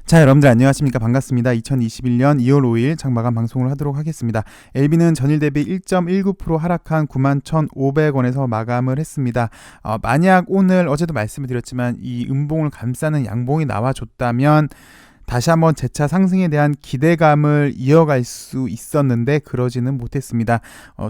자, 여러분들 안녕하십니까? 반갑습니다. 2021년 2월 5일 장마감 방송을 하도록 하겠습니다. LB는 전일 대비 1.19% 하락한 91,500원에서 마감을 했습니다. 만약 오늘 어제도 말씀을 드렸지만 이 음봉을 감싸는 양봉이 나와줬다면 다시 한번 재차 상승에 대한 기대감을 이어갈 수 있었는데 그러지는 못했습니다.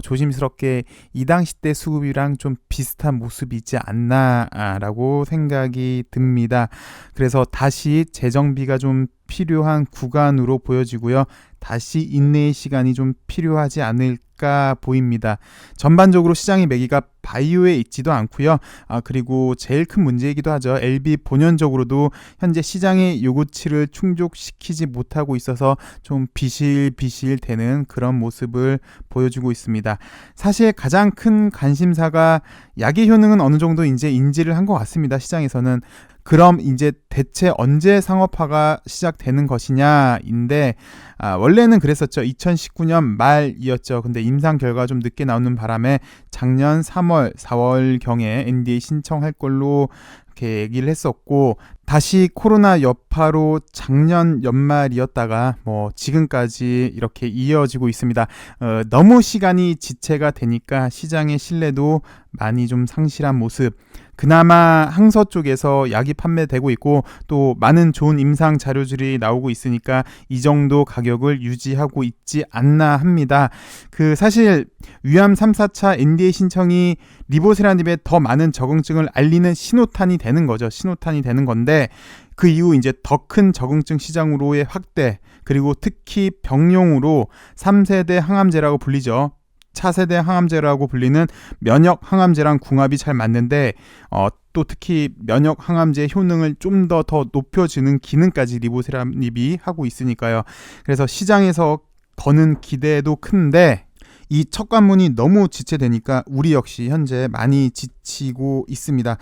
조심스럽게 이 당시 때 수급이랑 좀 비슷한 모습이지 않나라고 생각이 듭니다. 그래서 다시 재정비가 좀 필요한 구간으로 보여지고요. 다시 인내의 시간이 좀 필요하지 않을까 보입니다. 전반적으로 시장의 매기가 바이오에 있지도 않고요. 그리고 제일 큰 문제이기도 하죠. LB 본연적으로도 현재 시장의 요구치를 충족시키지 못하고 있어서 좀 비실비실 되는 그런 모습을 보여주고 있습니다. 사실 가장 큰 관심사가 약의 효능은 어느 정도 이제 인지를 한 것 같습니다. 시장에서는. 그럼 이제 대체 언제 상업화가 시작되는 것이냐인데 원래는 그랬었죠. 2019년 말이었죠. 근데 임상 결과가 좀 늦게 나오는 바람에 작년 3월, 4월경에 NDA 신청할 걸로 이렇게 얘기를 했었고 다시 코로나 여파로 작년 연말이었다가 지금까지 이렇게 이어지고 있습니다. 너무 시간이 지체가 되니까 시장의 신뢰도 많이 좀 상실한 모습. 그나마 항서 쪽에서 약이 판매되고 있고 또 많은 좋은 임상 자료들이 나오고 있으니까 이 정도 가격을 유지하고 있지 않나 합니다. 사실 위암 3, 4차 NDA 신청이 리보세라닙의 더 많은 적응증을 알리는 신호탄이 되는 거죠. 신호탄이 되는 건데 그 이후 이제 더 큰 적응증 시장으로의 확대, 그리고 특히 병용으로 3세대 항암제라고 불리죠. 차세대 항암제라고 불리는 면역 항암제랑 궁합이 잘 맞는데 또 특히 면역 항암제의 효능을 좀 더 높여주는 기능까지 리보세라닙이 하고 있으니까요. 그래서 시장에서 거는 기대도 큰데 이 첫 관문이 너무 지체되니까 우리 역시 현재 많이 지치고 있습니다.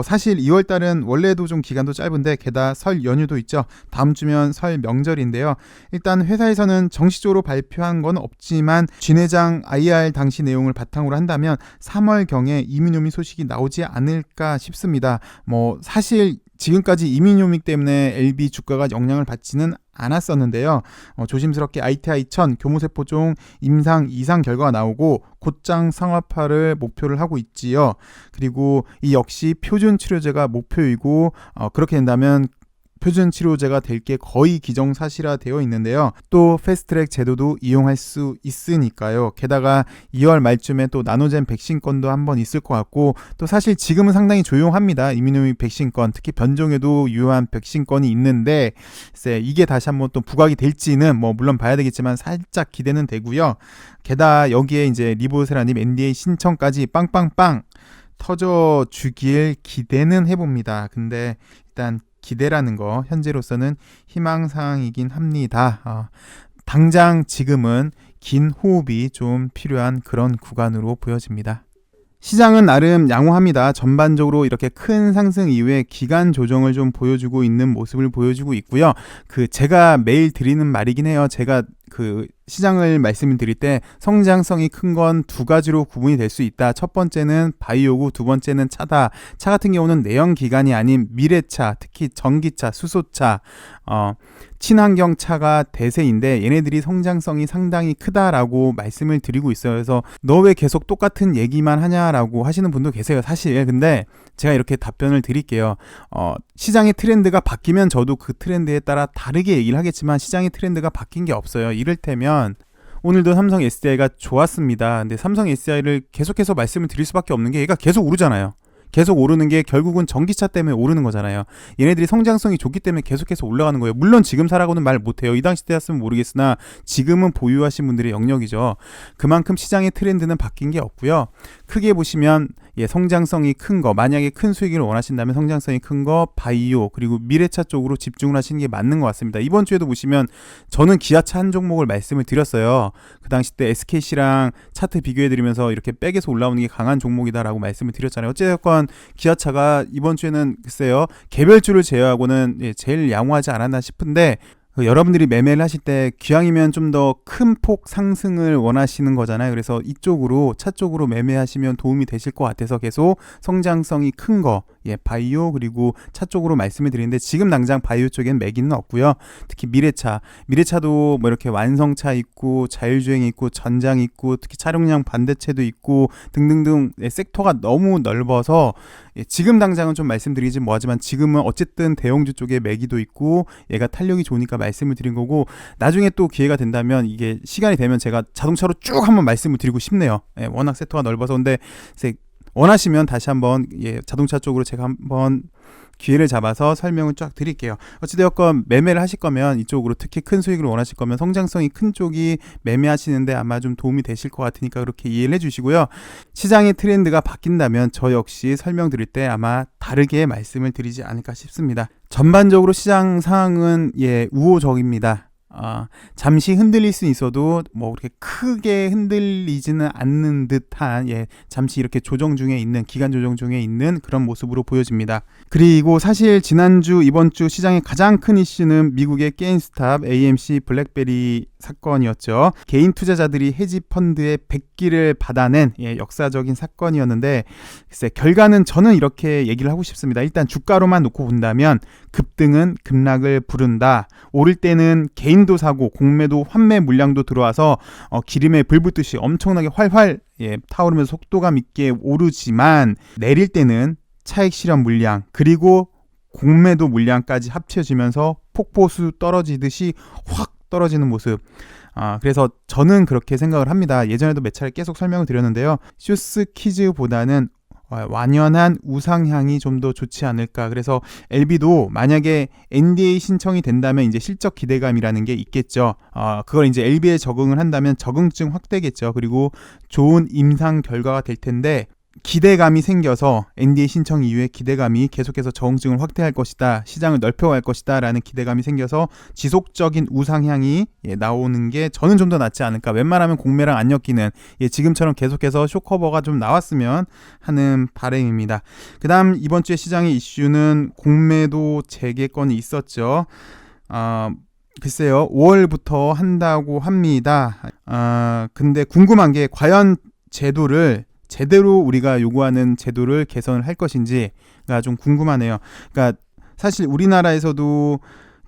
사실 2월달은 원래도 좀 기간도 짧은데 게다가 설 연휴도 있죠. 다음 주면 설 명절인데요. 일단 회사에서는 정식적으로 발표한 건 없지만 진 회장 IR 당시 내용을 바탕으로 한다면 3월경에 이민요미 소식이 나오지 않을까 싶습니다. 사실 지금까지 이민요믹 때문에 LB 주가가 영향을 받지는 않았었는데요. 조심스럽게 ITI 1000 교무세포종 임상 이상 결과가 나오고 곧장 상업화를 목표를 하고 있지요. 그리고 이 역시 표준 치료제가 목표이고 그렇게 된다면 표준 치료제가 될 게 거의 기정사실화되어 있는데요. 또 패스트트랙 제도도 이용할 수 있으니까요. 게다가 2월 말쯤에 또 나노젠 백신건도 한번 있을 것 같고 또 사실 지금은 상당히 조용합니다. 이민요믹 백신건, 특히 변종에도 유효한 백신건이 있는데 이게 다시 한번 또 부각이 될지는 물론 봐야 되겠지만 살짝 기대는 되고요. 게다가 여기에 이제 리보세라닙 NDA 신청까지 빵빵빵 터져주길 기대는 해봅니다. 근데 일단 기대라는 거 현재로서는 희망사항이긴 합니다. 당장 지금은 긴 호흡이 좀 필요한 그런 구간으로 보여집니다. 시장은 나름 양호합니다. 전반적으로 이렇게 큰 상승 이후에 기간 조정을 좀 보여주고 있는 모습을 보여주고 있고요. 제가 매일 드리는 말이긴 해요. 제가 시장을 말씀을 드릴 때 성장성이 큰 건 두 가지로 구분이 될 수 있다. 첫 번째는 바이오고 두 번째는 차다. 차 같은 경우는 내연 기관이 아닌 미래차, 특히 전기차, 수소차, 친환경 차가 대세인데 얘네들이 성장성이 상당히 크다라고 말씀을 드리고 있어요. 그래서 너 왜 계속 똑같은 얘기만 하냐라고 하시는 분도 계세요. 사실 근데 제가 이렇게 답변을 드릴게요. 시장의 트렌드가 바뀌면 저도 그 트렌드에 따라 다르게 얘기를 하겠지만 시장의 트렌드가 바뀐 게 없어요. 이를테면 오늘도 삼성 SDI가 좋았습니다. 근데 삼성 SDI를 계속해서 말씀을 드릴 수밖에 없는 게 얘가 계속 오르잖아요. 계속 오르는 게 결국은 전기차 때문에 오르는 거잖아요. 얘네들이 성장성이 좋기 때문에 계속해서 올라가는 거예요. 물론 지금 사라고는 말 못해요. 이 당시 때였으면 모르겠으나 지금은 보유하신 분들의 영역이죠. 그만큼 시장의 트렌드는 바뀐 게 없고요. 크게 보시면 성장성이 큰 거, 만약에 큰 수익을 원하신다면 성장성이 큰 거, 바이오, 그리고 미래차 쪽으로 집중을 하시는 게 맞는 것 같습니다. 이번 주에도 보시면 저는 기아차 한 종목을 말씀을 드렸어요. 그 당시 때 SKC랑 차트 비교해드리면서 이렇게 백에서 올라오는 게 강한 종목이다라고 말씀을 드렸잖아요. 어쨌든 기아차가 이번 주에는 글쎄요, 개별주를 제외하고는 제일 양호하지 않았나 싶은데 여러분들이 매매를 하실 때 기왕이면 좀 더 큰 폭 상승을 원하시는 거잖아요. 그래서 이쪽으로 차 쪽으로 매매하시면 도움이 되실 것 같아서 계속 성장성이 큰 거, 바이오 그리고 차 쪽으로 말씀을 드리는데 지금 당장 바이오 쪽엔 매기는 없고요. 특히 미래차도 뭐 이렇게 완성차 있고 자율주행 있고 전장 있고 특히 차량용 반대체도 있고 등등등 섹터가 너무 넓어서 지금 당장은 좀 말씀드리지 뭐하지만 지금은 어쨌든 대형주 쪽에 매기도 있고 얘가 탄력이 좋으니까 말씀을 드린 거고 나중에 또 기회가 된다면 이게 시간이 되면 제가 자동차로 쭉 한번 말씀을 드리고 싶네요. 워낙 섹터가 넓어서 근데 원하시면 다시 한번 자동차 쪽으로 제가 한번 기회를 잡아서 설명을 쫙 드릴게요. 어찌되었건 매매를 하실 거면 이쪽으로 특히 큰 수익을 원하실 거면 성장성이 큰 쪽이 매매하시는데 아마 좀 도움이 되실 것 같으니까 그렇게 이해를 해주시고요. 시장의 트렌드가 바뀐다면 저 역시 설명드릴 때 아마 다르게 말씀을 드리지 않을까 싶습니다. 전반적으로 시장 상황은 우호적입니다. 잠시 흔들릴 수 있어도 뭐 그렇게 크게 흔들리지는 않는 듯한 잠시 이렇게 조정 중에 있는 기간 조정 중에 있는 그런 모습으로 보여집니다. 그리고 사실 지난주 이번주 시장의 가장 큰 이슈는 미국의 게임스탑 AMC 블랙베리 사건이었죠. 개인 투자자들이 헤지 펀드의 백기를 받아낸 역사적인 사건이었는데 글쎄 결과는 저는 이렇게 얘기를 하고 싶습니다. 일단 주가로만 놓고 본다면 급등은 급락을 부른다. 오를 때는 개인도 사고 공매도 환매 물량도 들어와서 기름에 불 붙듯이 엄청나게 활활 타오르면서 속도감 있게 오르지만 내릴 때는 차익 실현 물량 그리고 공매도 물량까지 합쳐지면서 폭포수 떨어지듯이 확 떨어지는 모습. 그래서 저는 그렇게 생각을 합니다. 예전에도 몇 차례 계속 설명을 드렸는데요. 슈스 키즈보다는 완연한 우상향이 좀 더 좋지 않을까. 그래서 LB도 만약에 NDA 신청이 된다면 이제 실적 기대감이라는 게 있겠죠. 그걸 이제 LB에 적응을 한다면 적응증 확대겠죠. 그리고 좋은 임상 결과가 될 텐데 기대감이 생겨서 NDA 신청 이후에 기대감이 계속해서 적응증을 확대할 것이다. 시장을 넓혀갈 것이다. 라는 기대감이 생겨서 지속적인 우상향이 나오는 게 저는 좀 더 낫지 않을까. 웬만하면 공매랑 안 엮이는 지금처럼 계속해서 쇼커버가 좀 나왔으면 하는 바람입니다. 그 다음 이번 주에 시장의 이슈는 공매도 재개건이 있었죠. 글쎄요. 5월부터 한다고 합니다. 근데 궁금한 게 과연 제대로 우리가 요구하는 제도를 개선을 할 것인지가 좀 궁금하네요. 그러니까 사실 우리나라에서도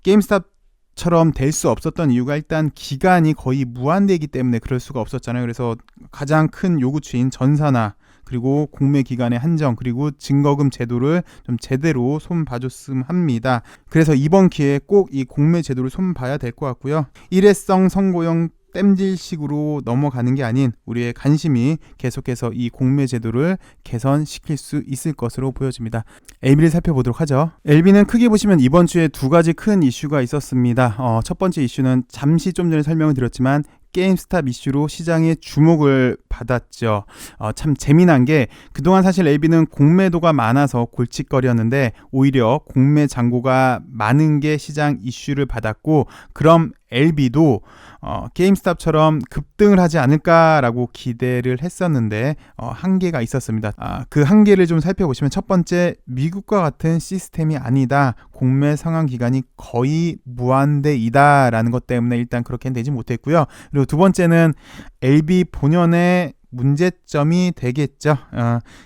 게임스탑처럼 될 수 없었던 이유가 일단 기간이 거의 무한대이기 때문에 그럴 수가 없었잖아요. 그래서 가장 큰 요구치인 전산화 그리고 공매 기간의 한정 그리고 증거금 제도를 좀 제대로 손 봐줬으면 합니다. 그래서 이번 기회에 꼭 이 공매 제도를 손 봐야 될 것 같고요. 일회성 선고형 땜질식으로 넘어가는 게 아닌 우리의 관심이 계속해서 이 공매 제도를 개선시킬 수 있을 것으로 보여집니다. LB를 살펴보도록 하죠. LB는 크게 보시면 이번 주에 두 가지 큰 이슈가 있었습니다. 첫 번째 이슈는 잠시 좀 전에 설명을 드렸지만 게임스탑 이슈로 시장의 주목을 받았죠. 참 재미난 게 그동안 사실 LB는 공매도가 많아서 골칫거리였는데 오히려 공매 잔고가 많은 게 시장 이슈를 받았고 그럼 LB도 게임스탑처럼 급등을 하지 않을까라고 기대를 했었는데 한계가 있었습니다. 그 한계를 좀 살펴보시면 첫 번째 미국과 같은 시스템이 아니다. 공매 상환 기간이 거의 무한대이다라는 것 때문에 일단 그렇게는 되지 못했고요. 그리고 두 번째는 LB 본연의 문제점이 되겠죠.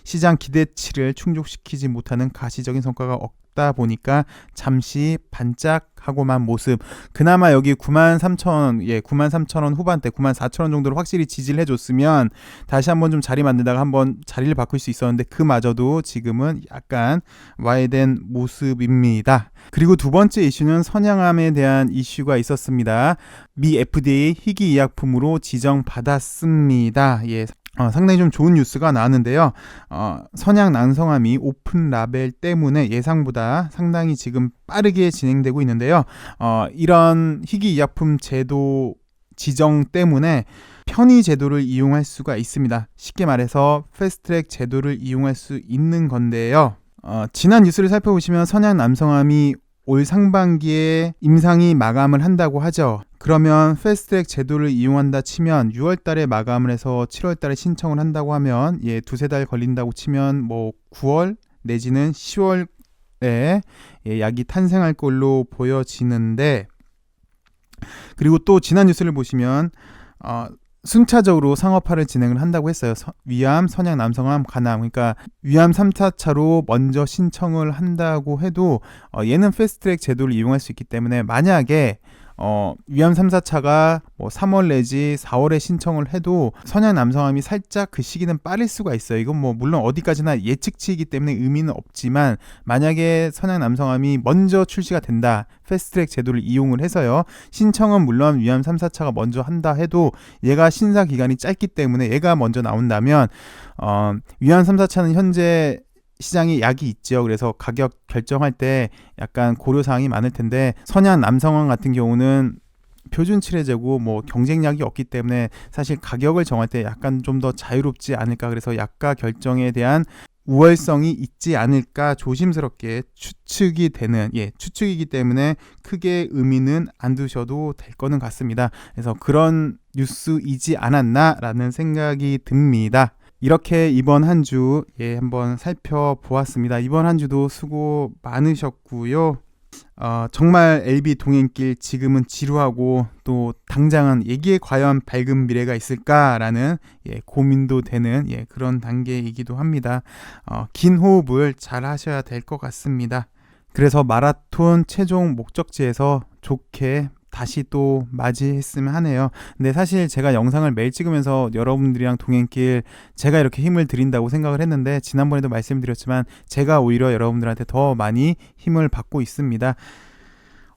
시장 기대치를 충족시키지 못하는 가시적인 성과가 없다 보니까 잠시 반짝하고만 모습. 그나마 여기 93,000원, 93,000원 후반대, 94,000원 정도로 확실히 지지를 해줬으면 다시 한번 좀 자리 만들다가 한번 자리를 바꿀 수 있었는데 그마저도 지금은 약간 와해된 모습입니다. 그리고 두 번째 이슈는 선양암에 대한 이슈가 있었습니다. 미 FDA 희귀의약품으로 지정받았습니다. 상당히 좀 좋은 뉴스가 나왔는데요. 선양 난성암이 오픈 라벨 때문에 예상보다 상당히 지금 빠르게 진행되고 있는데요. 이런 희귀의약품 제도 지정 때문에 편의 제도를 이용할 수가 있습니다. 쉽게 말해서 패스트트랙 제도를 이용할 수 있는 건데요. 지난 뉴스를 살펴보시면 선양 난성암이 올 상반기에 임상이 마감을 한다고 하죠. 그러면 패스트트랙 제도를 이용한다 치면 6월 달에 마감을 해서 7월 달에 신청을 한다고 하면 두세 달 걸린다고 치면 뭐 9월 내지는 10월에 약이 탄생할 걸로 보여지는데 그리고 또 지난 뉴스를 보시면 순차적으로 상업화를 진행을 한다고 했어요. 위암, 선양, 남성암, 간암. 그러니까 위암 3차차로 먼저 신청을 한다고 해도 얘는 패스트트랙 제도를 이용할 수 있기 때문에 만약에 위암 3, 4차가 뭐 3월 내지 4월에 신청을 해도 선양 남성암이 살짝 그 시기는 빠를 수가 있어요. 이건 뭐 물론 어디까지나 예측치이기 때문에 의미는 없지만 만약에 선양 남성암이 먼저 출시가 된다. 패스트트랙 제도를 이용을 해서요. 신청은 물론 위암 3, 4차가 먼저 한다 해도 얘가 신사 기간이 짧기 때문에 얘가 먼저 나온다면 위암 3, 4차는 현재 시장에 약이 있죠. 그래서 가격 결정할 때 약간 고려사항이 많을 텐데 선양 남성암 같은 경우는 표준 칠해제고 뭐 경쟁력이 없기 때문에 사실 가격을 정할 때 약간 좀 더 자유롭지 않을까. 그래서 약가 결정에 대한 우월성이 있지 않을까 조심스럽게 추측이 되는 추측이기 때문에 크게 의미는 안 두셔도 될 거는 같습니다. 그래서 그런 뉴스이지 않았나라는 생각이 듭니다. 이렇게 이번 한 주 한번 살펴보았습니다. 이번 한 주도 수고 많으셨고요. 정말 LB 동행길 지금은 지루하고 또 당장은 얘기에 과연 밝은 미래가 있을까라는 고민도 되는 그런 단계이기도 합니다. 긴 호흡을 잘 하셔야 될 것 같습니다. 그래서 마라톤 최종 목적지에서 좋게 다시 또 맞이했으면 하네요. 근데 사실 제가 영상을 매일 찍으면서 여러분들이랑 동행길 제가 이렇게 힘을 드린다고 생각을 했는데 지난번에도 말씀드렸지만 제가 오히려 여러분들한테 더 많이 힘을 받고 있습니다.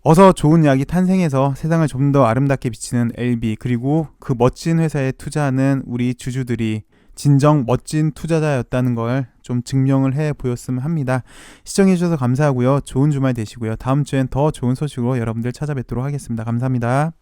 어서 좋은 약이 탄생해서 세상을 좀 더 아름답게 비치는 LB 그리고 그 멋진 회사에 투자하는 우리 주주들이 진정 멋진 투자자였다는 걸 좀 증명을 해 보였으면 합니다. 시청해주셔서 감사하고요. 좋은 주말 되시고요. 다음 주엔 더 좋은 소식으로 여러분들 찾아뵙도록 하겠습니다. 감사합니다.